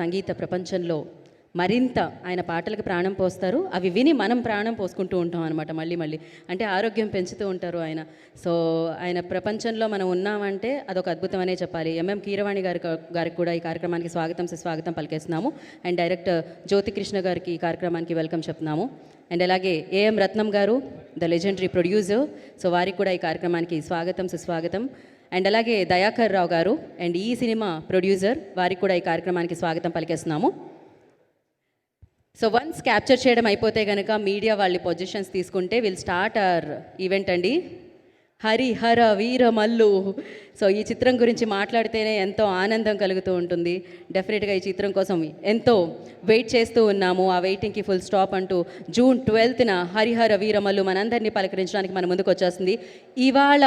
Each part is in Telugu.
సంగీత ప్రపంచంలో మరింత ఆయన పాటలకు ప్రాణం పోస్తారు. అవి విని మనం ప్రాణం పోసుకుంటూ ఉంటాం అనమాట. మళ్ళీ అంటే ఆరోగ్యం పెంచుతూ ఉంటారు ఆయన. సో ఆయన ప్రపంచంలో మనం ఉన్నామంటే అదొక అద్భుతం అనే చెప్పాలి. ఎంఎం కీరవాణి గారికి కూడా ఈ కార్యక్రమానికి స్వాగతం పలికేస్తున్నాము. అండ్ డైరెక్టర్ జ్యోతికృష్ణ గారికి ఈ కార్యక్రమానికి వెల్కమ్ చెప్తున్నాము. అండ్ అలాగే ఏఎం రత్నం గారు, ద లెజెండరీ ప్రొడ్యూసర్, సో వారికి కూడా ఈ కార్యక్రమానికి సుస్వాగతం. అండ్ అలాగే దయాకర్ రావు గారు అండ్ ఈ సినిమా ప్రొడ్యూసర్, వారికి కూడా ఈ కార్యక్రమానికి స్వాగతం పలికేస్తున్నాము. సో వన్స్ క్యాప్చర్ చేయడం అయిపోతే కనుక మీడియా వాళ్ళ పొజిషన్స్ తీసుకుంటే విల్ స్టార్ట్ అవర్ ఈవెంట్ అండి. హరిహర వీర మల్లు. సో ఈ చిత్రం గురించి మాట్లాడితేనే ఎంతో ఆనందం కలుగుతూ ఉంటుంది. డెఫినెట్గా ఈ చిత్రం కోసం ఎంతో వెయిట్ చేస్తూ ఉన్నాము. ఆ వెయిటింగ్కి ఫుల్ స్టాప్ అంటూ జూన్ 12న హరిహర వీరమల్లు మనందరినీ పలకరించడానికి మన ముందుకు వచ్చేస్తుంది. ఇవాళ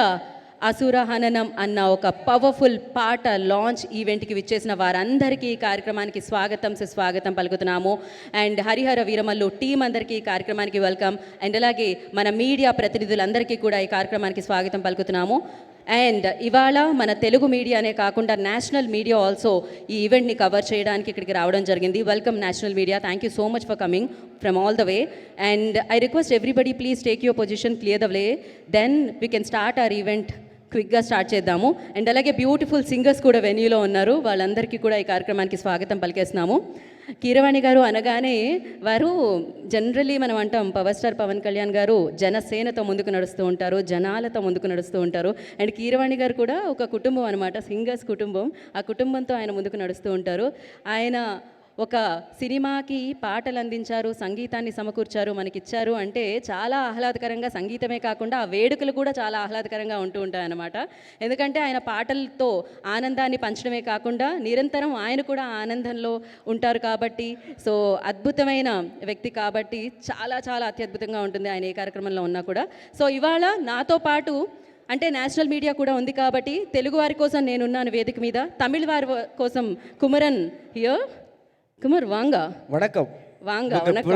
అసురహననం అన్న ఒక పవర్ఫుల్ పాట లాంచ్ ఈవెంట్కి విచ్చేసిన వారందరికీ ఈ కార్యక్రమానికి సుస్వాగతం పలుకుతున్నాము. అండ్ హరిహర వీరమల్లు టీం అందరికీ ఈ కార్యక్రమానికి వెల్కమ్. అండ్ అలాగే మన మీడియా ప్రతినిధులందరికీ కూడా ఈ కార్యక్రమానికి స్వాగతం పలుకుతున్నాము. అండ్ ఇవాళ మన తెలుగు మీడియానే కాకుండా నేషనల్ మీడియా ఆల్సో ఈ ఈవెంట్ని కవర్ చేయడానికి ఇక్కడికి రావడం జరిగింది. Welcome national media, thank you so much for coming from all the way. And I request everybody please take your position, clear the way, then we can start our event. క్విక్గా స్టార్ట్ చేద్దాము. అండ్ అలాగే బ్యూటిఫుల్ సింగర్స్ కూడా వెన్యూలో ఉన్నారు. వాళ్ళందరికీ కూడా ఈ కార్యక్రమానికి స్వాగతం పలికేస్తున్నాము. కీరవాణి గారు అనగానే వారు జనరలీ మనం అంటాం పవర్ స్టార్ పవన్ కళ్యాణ్ గారు జనసేనతో ముందుకు నడుస్తూ ఉంటారు, జనాలతో ముందుకు నడుస్తూ ఉంటారు. అండ్ కీరవాణి గారు కూడా ఒక కుటుంబం అనమాట, సింగర్స్ కుటుంబం. ఆ కుటుంబంతో ఆయన ముందుకు నడుస్తూ ఉంటారు. ఆయన ఒక సినిమాకి పాటలు అందించారు, సంగీతాన్ని సమకూర్చారు, మనకిచ్చారు అంటే చాలా ఆహ్లాదకరంగా, సంగీతమే కాకుండా ఆ వేడుకలు కూడా చాలా ఆహ్లాదకరంగా ఉంటూ ఉంటాయన్నమాట. ఎందుకంటే ఆయన పాటలతో ఆనందాన్ని పంచడమే కాకుండా నిరంతరం ఆయన కూడా ఆనందంలో ఉంటారు కాబట్టి, సో అద్భుతమైన వ్యక్తి కాబట్టి చాలా అత్యద్భుతంగా ఉంటుంది ఆయన ఏ కార్యక్రమంలో ఉన్నా కూడా. సో ఇవాళ నాతో పాటు అంటే నేషనల్ మీడియా కూడా ఉంది కాబట్టి తెలుగు వారి కోసం నేనున్నాను వేదిక మీద, తమిళ వారి కోసం కుమరన్ హియర్. కుమార్ వాంగా వణకం వాంగా వణకం.